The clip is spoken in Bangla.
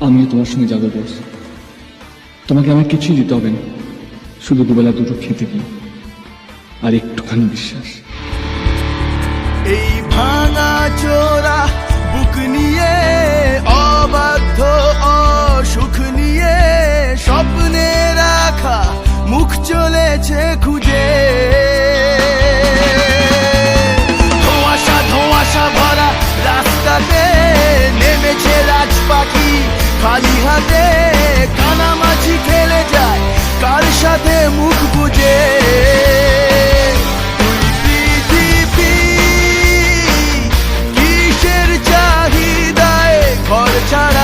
আমিও তোমার সঙ্গে যাবো বস। তোমাকে আমার কিছুই দিতে হবে না, শুধু দুবেলা দুটো খেতে দিই আর একটুখানি বিশ্বাস। এই ভাঙা চোরা বুক নিয়ে, অবাধ্য অসুখ নিয়ে, স্বপ্নে রাখা মুখ চলেছে খুঁজে। ধোঁয়াশা ধোঁয়াশা ভরা রাস্তাতে নেমেছে রাজ পাখি খালি হাতে, কানামাছি খেলে যায় কার সাথে মুখ বুঝে। ঘর ছাড়া